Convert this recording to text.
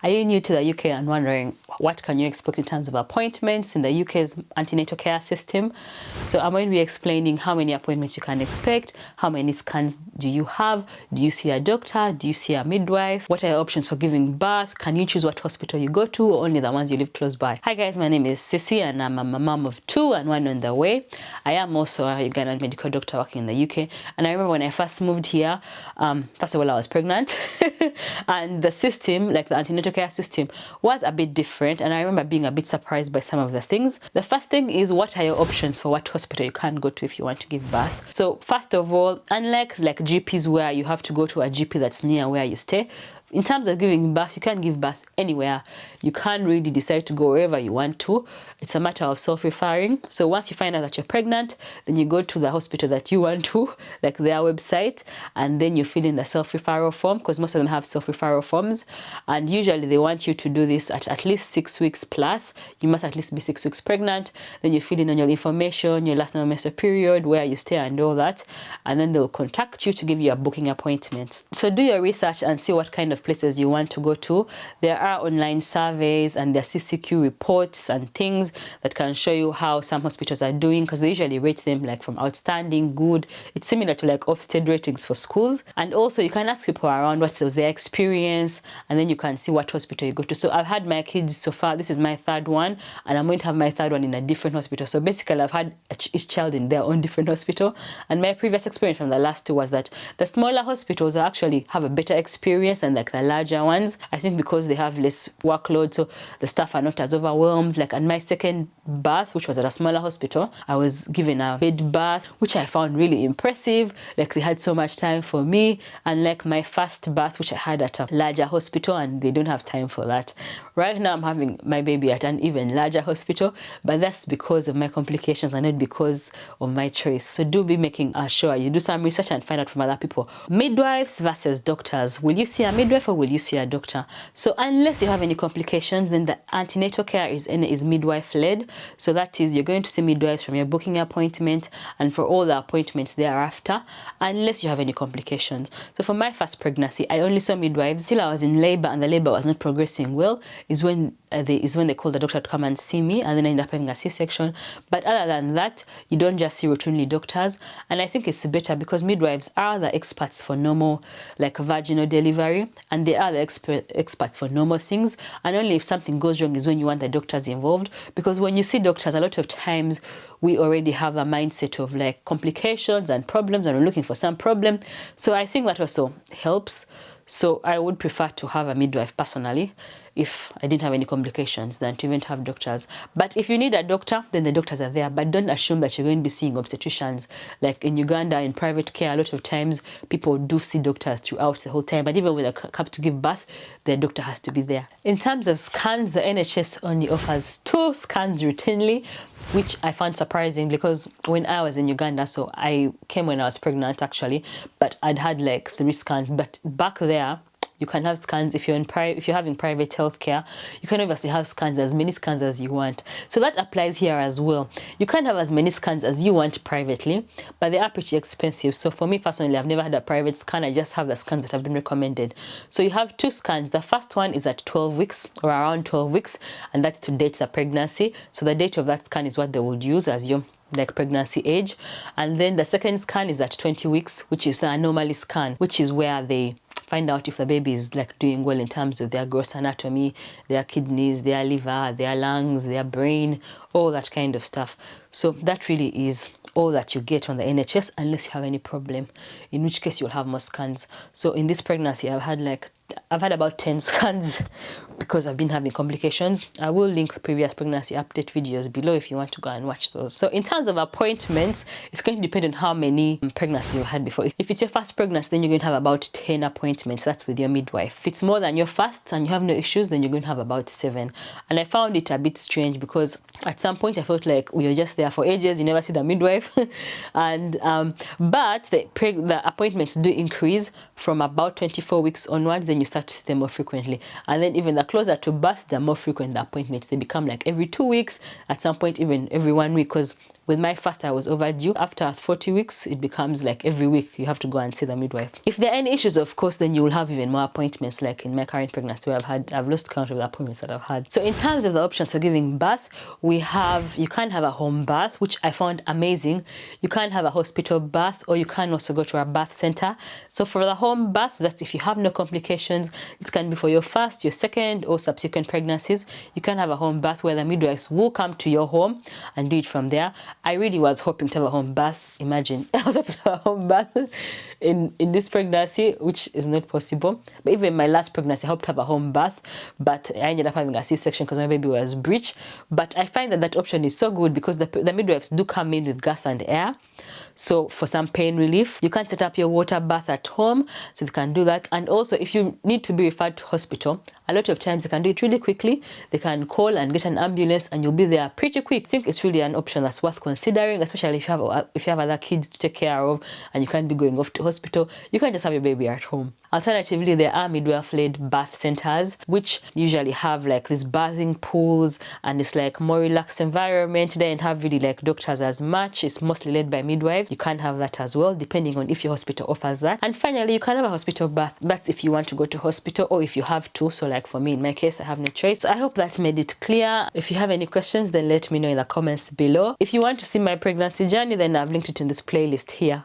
Are you new to the UK and wondering what can you expect in terms of appointments in the UK's antenatal care system? So I'm going to be explaining how many appointments you can expect, how many scans do you have, do you see a doctor, do you see a midwife, what are your options for giving birth, can you choose what hospital you go to or only the ones you live close by. Hi guys, my name is Sissy and I'm a mom of 2 and 1 on the way. I am also a Ugandan medical doctor working in the UK, and I remember when I first moved here, first of all I was pregnant and the system, like the antenatal care system, was a bit different, and I remember being a bit surprised by some of the things. The first thing is, what are your options for what hospital you can go to if you want to give birth? So first of all, unlike like GPs where you have to go to a GP that's near where you stay, in terms of giving birth, you can't give birth anywhere. You can't really decide to go wherever you want to. It's a matter of self-referring. So once you find out that you're pregnant, then you go to the hospital that you want to, like their website, and then you fill in the self-referral form, because most of them have self-referral forms. And usually they want you to do this at least 6 weeks plus. You must at least be 6 weeks pregnant. Then you fill in on your information, your last menstrual period, where you stay and all that. And then they'll contact you to give you a booking appointment. So do your research and see what kind of places you want to go to. There are online surveys and there are CCQ reports and things that can show you how some hospitals are doing, because they usually rate them like from outstanding, good. It's similar to like Ofsted ratings for schools. And also you can ask people around what was their experience, and then you can see what hospital you go to. So I've had my kids so far, this is my 3rd one, and I'm going to have my 3rd one in a different hospital. So basically I've had each child in their own different hospital, and my previous experience from the last 2 was that the smaller hospitals actually have a better experience than like the larger ones. I think because they have less workload, so the staff are not as overwhelmed. Like at my 2nd birth, which was at a smaller hospital, I was given a bed birth, which I found really impressive. Like they had so much time for me, and like my 1st birth, which I had at a larger hospital, and they don't have time for that. Right now I'm having my baby at an even larger hospital, but that's because of my complications and not because of my choice. So do be making sure you do some research and find out from other people. Midwives versus doctors. Will you see a midwife or will you see a doctor? So unless you have any complications, then the antenatal care is midwife led. So that is, you're going to see midwives from your booking appointment and for all the appointments thereafter, unless you have any complications. So for my 1st pregnancy, I only saw midwives till I was in labor, and the labor was not progressing well. Is when they called the doctor to come and see me, and then I ended up having a C-section. But other than that, you don't just see routinely doctors, and I think it's better because midwives are the experts for normal, like vaginal delivery, and they are the experts for normal things. And only if something goes wrong is when you want the doctors involved, because when you see doctors, a lot of times we already have a mindset of like complications and problems, and we're looking for some problem. So I think that also helps. So I would prefer to have a midwife personally if I didn't have any complications than to even have doctors. But if you need a doctor, then the doctors are there. But don't assume that you're going to be seeing obstetricians. Like in Uganda, in private care, a lot of times people do see doctors throughout the whole time. But even when they come to give birth, the doctor has to be there. In terms of scans, the NHS only offers 2 scans routinely, which I found surprising because when I was in Uganda, so I came when I was pregnant actually, but I'd had like 3 scans. But back there, you can have scans if you're having private healthcare. You can obviously have scans, as many scans as you want. So that applies here as well. You can have as many scans as you want privately, but they are pretty expensive. So for me personally, I've never had a private scan. I just have the scans that have been recommended. So you have 2 scans. The first one is at 12 weeks or around 12 weeks, and that's to date the pregnancy. So the date of that scan is what they would use as your like pregnancy age. And then the 2nd scan is at 20 weeks, which is the anomaly scan, which is where they find out if the baby is like doing well in terms of their gross anatomy, their kidneys, their liver, their lungs, their brain, all that kind of stuff. So that really is all that you get on the NHS, unless you have any problem, in which case you'll have more scans. So in this pregnancy, I've had about 10 scans because I've been having complications. I will link the previous pregnancy update videos below if you want to go and watch those. So in terms of appointments, it's going to depend on how many pregnancies you've had before. If it's your 1st pregnancy, then you're going to have about 10 appointments. That's with your midwife. If it's more than your 1st and you have no issues, then you're going to have about 7. And I found it a bit strange because at some point I felt like we were just there for ages, you never see the midwife. And but the appointments do increase from about 24 weeks onwards. Then you start to see them more frequently, and then even the closer to birth, the more frequent the appointments. They become like every 2 weeks, at some point even every 1 week, because With my first, I was overdue. After 40 weeks, it becomes like every week you have to go and see the midwife. If there are any issues, of course, then you will have even more appointments, like in my current pregnancy where I've lost count of the appointments that I've had. So in terms of the options for giving birth, we have, you can have a home birth, which I found amazing. You can have a hospital birth, or you can also go to a birth center. So for the home birth, that's if you have no complications. It can be for your first, your second, or subsequent pregnancies. You can have a home birth where the midwives will come to your home and do it from there. I really was hoping to have a home birth. Imagine, I was hoping to have a home birth in this pregnancy, which is not possible. But even my last pregnancy, I hoped to have a home birth, but I ended up having a C-section because my baby was breech. But I find that that option is so good because the midwives do come in with gas and air. So for some pain relief, you can set up your water bath at home, so they can do that. And also, if you need to be referred to hospital, a lot of times they can do it really quickly. They can call and get an ambulance, and you'll be there pretty quick. I think it's really an option that's worth considering, especially if you have other kids to take care of and you can't be going off to hospital. You can just have your baby at home. Alternatively, there are midwife-led birth centers, which usually have like these bathing pools, and it's like more relaxed environment. They don't have really like doctors as much. It's mostly led by midwives. You can have that as well, depending on if your hospital offers that. And finally, you can have a hospital birth. That's if you want to go to hospital or if you have to. So like for me, in my case, I have no choice. So I hope that made it clear. If you have any questions, then let me know in the comments below. If you want to see my pregnancy journey, then I've linked it in this playlist here.